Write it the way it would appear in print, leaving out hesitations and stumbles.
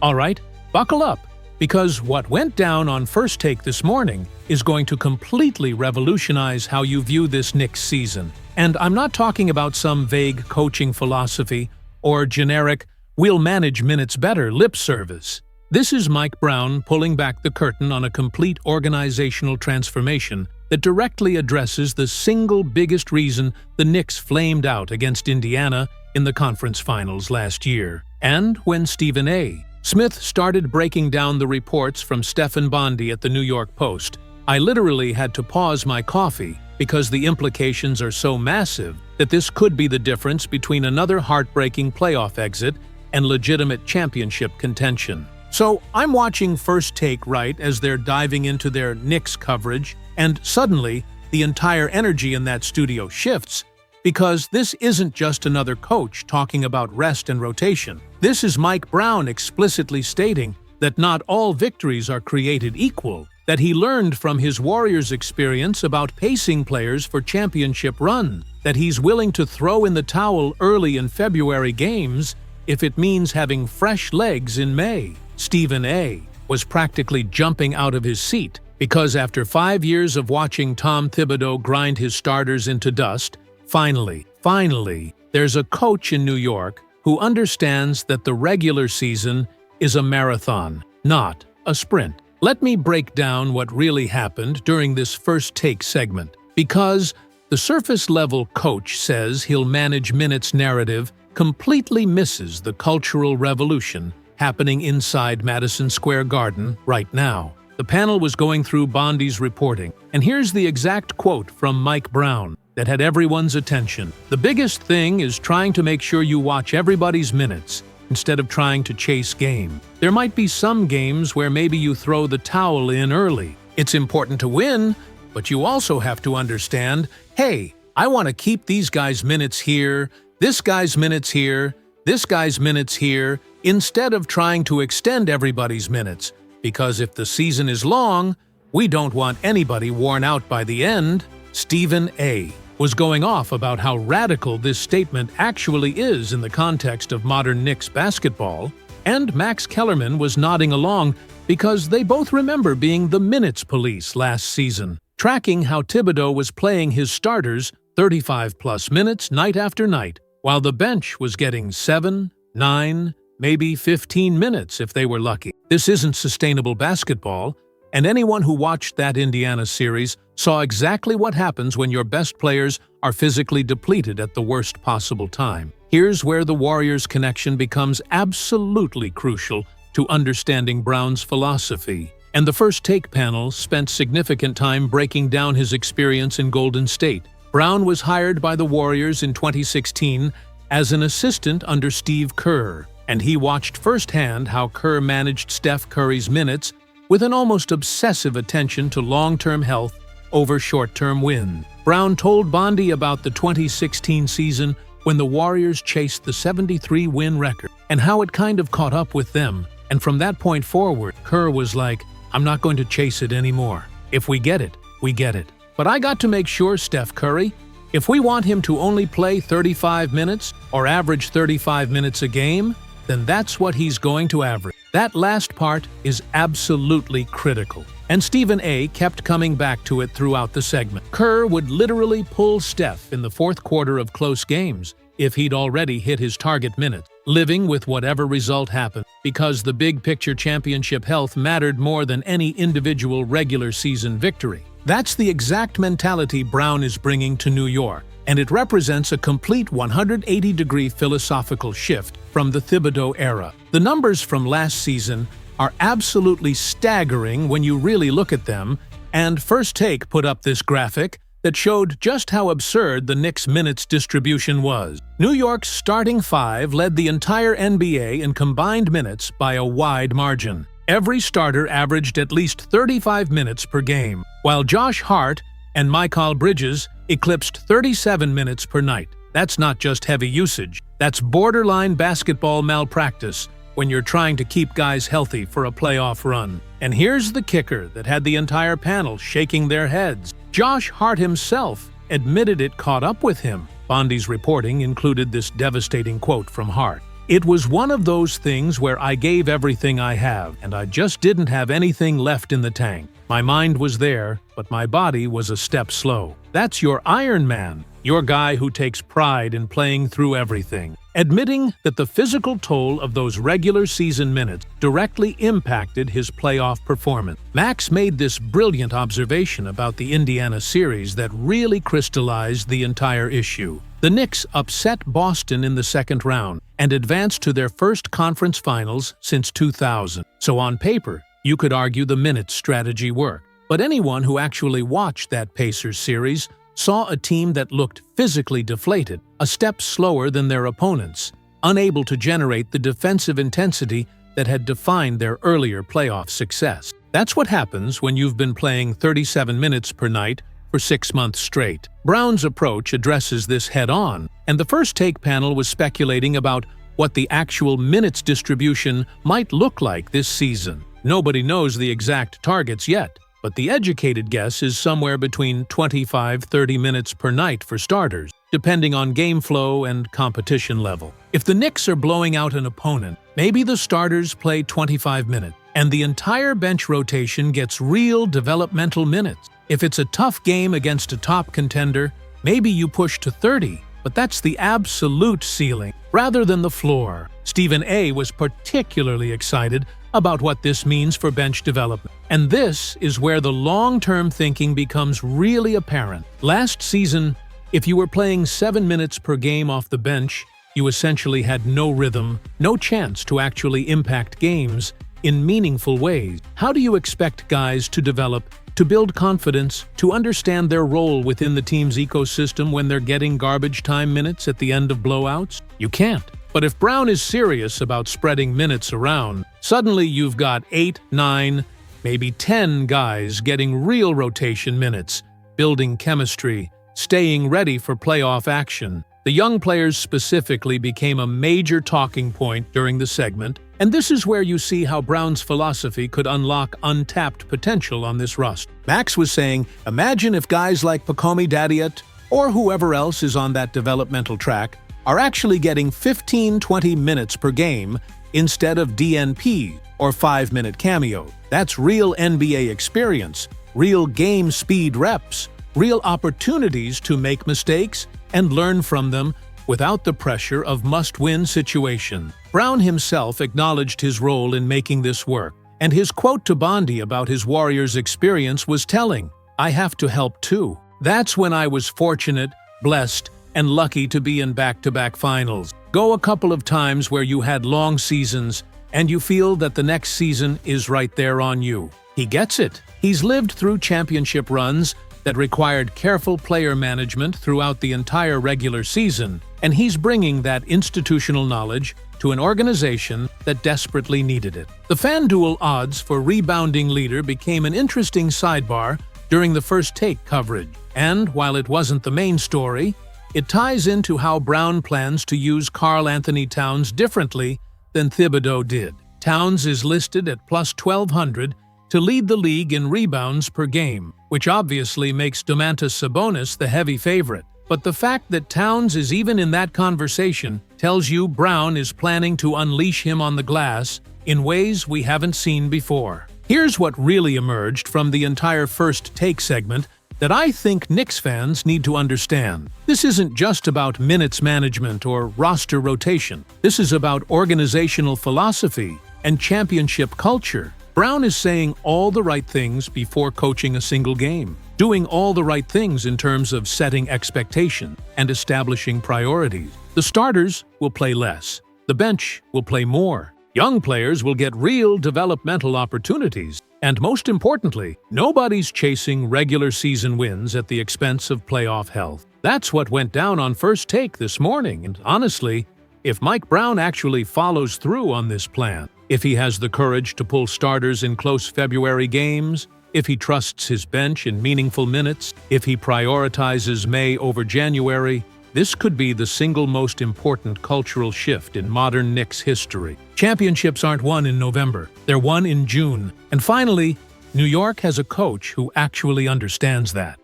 All right, buckle up, because what went down on First Take this morning is going to completely revolutionize how you view this Knicks season. And I'm not talking about some vague coaching philosophy or generic "we'll manage minutes better" lip service. This is Mike Brown pulling back the curtain on a complete organizational transformation that directly addresses the single biggest reason the Knicks flamed out against Indiana in the conference finals last year. And when Stephen A. Smith started breaking down the reports from Stephen Bondy at the New York Post, I literally had to pause my coffee because the implications are so massive that this could be the difference between another heartbreaking playoff exit and legitimate championship contention. So I'm watching First Take right as they're diving into their Knicks coverage, and suddenly the entire energy in that studio shifts, because this isn't just another coach talking about rest and rotation. This is Mike Brown explicitly stating that not all victories are created equal, that he learned from his Warriors experience about pacing players for championship runs, that he's willing to throw in the towel early in February games if it means having fresh legs in May. Stephen A. was practically jumping out of his seat because after 5 years of watching Tom Thibodeau grind his starters into dust, finally, there's a coach in New York who understands that the regular season is a marathon, not a sprint. Let me break down what really happened during this First Take segment, because the surface-level coach says he'll manage minutes narrative completely misses the cultural revolution happening inside Madison Square Garden right now. The panel was going through Bondy's reporting, and here's the exact quote from Mike Brown that had everyone's attention. "The biggest thing is trying to make sure you watch everybody's minutes instead of trying to chase game. There might be some games where maybe you throw the towel in early. It's important to win, but you also have to understand, hey, I want to keep these guys' minutes here, this guy's minutes here, this guy's minutes here, instead of trying to extend everybody's minutes, because if the season is long, we don't want anybody worn out by the end." Stephen A. was going off about how radical this statement actually is in the context of modern Knicks basketball, and Max Kellerman was nodding along because they both remember being the minutes police last season, tracking how Thibodeau was playing his starters 35-plus minutes night after night, while the bench was getting 7, 9, maybe 15 minutes if they were lucky. This isn't sustainable basketball, and anyone who watched that Indiana series saw exactly what happens when your best players are physically depleted at the worst possible time. Here's where the Warriors' connection becomes absolutely crucial to understanding Brown's philosophy. And the First Take panel spent significant time breaking down his experience in Golden State. Brown was hired by the Warriors in 2016 as an assistant under Steve Kerr, and he watched firsthand how Kerr managed Steph Curry's minutes with an almost obsessive attention to long-term health over short-term wins. Brown told Bondy about the 2016 season when the Warriors chased the 73-win record and how it kind of caught up with them. And from that point forward, Kerr was like, "I'm not going to chase it anymore. If we get it, we get it. But I got to make sure Steph Curry, if we want him to only play 35 minutes or average 35 minutes a game, then that's what he's going to average." That last part is absolutely critical, and Stephen A. kept coming back to it throughout the segment. Kerr would literally pull Steph in the fourth quarter of close games if he'd already hit his target minutes, living with whatever result happened, because the big-picture championship health mattered more than any individual regular season victory. That's the exact mentality Brown is bringing to New York, and it represents a complete 180-degree philosophical shift from the Thibodeau era. The numbers from last season are absolutely staggering when you really look at them, and First Take put up this graphic that showed just how absurd the Knicks' minutes distribution was. New York's starting five led the entire NBA in combined minutes by a wide margin. Every starter averaged at least 35 minutes per game, while Josh Hart and Mikal Bridges eclipsed 37 minutes per night. That's not just heavy usage, that's borderline basketball malpractice when you're trying to keep guys healthy for a playoff run. And here's the kicker that had the entire panel shaking their heads. Josh Hart himself admitted it caught up with him. Bondy's reporting included this devastating quote from Hart. It was one of those things where I gave everything I have, and I just didn't have anything left in the tank. My mind was there, but my body was a step slow. That's your Iron Man, your guy who takes pride in playing through everything, admitting that the physical toll of those regular season minutes directly impacted his playoff performance. Max made this brilliant observation about the Indiana series that really crystallized the entire issue. The Knicks upset Boston in the second round and advanced to their first conference finals since 2000. So on paper, you could argue the minutes strategy worked. But anyone who actually watched that Pacers series saw a team that looked physically deflated, a step slower than their opponents, unable to generate the defensive intensity that had defined their earlier playoff success. That's what happens when you've been playing 37 minutes per night for 6 months straight. Brown's approach addresses this head-on, and the First Take panel was speculating about what the actual minutes distribution might look like this season. Nobody knows the exact targets yet, but the educated guess is somewhere between 25-30 minutes per night for starters, depending on game flow and competition level. If the Knicks are blowing out an opponent, maybe the starters play 25 minutes, and the entire bench rotation gets real developmental minutes. If it's a tough game against a top contender, maybe you push to 30, but that's the absolute ceiling, rather than the floor. Stephen A. was particularly excited about what this means for bench development. And this is where the long-term thinking becomes really apparent. Last season, if you were playing 7 minutes per game off the bench, you essentially had no rhythm, no chance to actually impact games in meaningful ways. How do you expect guys to develop, to build confidence, to understand their role within the team's ecosystem when they're getting garbage time minutes at the end of blowouts? You can't. But if Brown is serious about spreading minutes around, suddenly you've got 8, 9, maybe 10 guys getting real rotation minutes, building chemistry, staying ready for playoff action. The young players specifically became a major talking point during the segment, and this is where you see how Brown's philosophy could unlock untapped potential on this roster. Max was saying, imagine if guys like Pacomi Dadiat, or whoever else is on that developmental track, are actually getting 15-20 minutes per game instead of DNP or 5-minute cameo. That's real NBA experience, real game speed reps, real opportunities to make mistakes and learn from them without the pressure of must-win situation. Brown himself acknowledged his role in making this work, and his quote to Bondi about his Warriors experience was telling, "I have to help too. That's when I was fortunate, blessed, and lucky to be in back-to-back finals. Go a couple of times where you had long seasons, and you feel that the next season is right there on you." He gets it. He's lived through championship runs that required careful player management throughout the entire regular season, and he's bringing that institutional knowledge to an organization that desperately needed it. The FanDuel odds for rebounding leader became an interesting sidebar during the First Take coverage, and while it wasn't the main story, it ties into how Brown plans to use Karl Anthony Towns differently than Thibodeau did. Towns is listed at plus 1,200 to lead the league in rebounds per game, which obviously makes Domantas Sabonis the heavy favorite. But the fact that Towns is even in that conversation tells you Brown is planning to unleash him on the glass in ways we haven't seen before. Here's what really emerged from the entire First Take segment that I think Knicks fans need to understand. This isn't just about minutes management or roster rotation. This is about organizational philosophy and championship culture. Brown is saying all the right things before coaching a single game, doing all the right things in terms of setting expectations and establishing priorities. The starters will play less. The bench will play more. Young players will get real developmental opportunities. And most importantly, nobody's chasing regular season wins at the expense of playoff health. That's what went down on First Take this morning, and honestly, if Mike Brown actually follows through on this plan, if he has the courage to pull starters in close February games, if he trusts his bench in meaningful minutes, if he prioritizes May over January, this could be the single most important cultural shift in modern Knicks history. Championships aren't won in November, they're won in June. And finally, New York has a coach who actually understands that.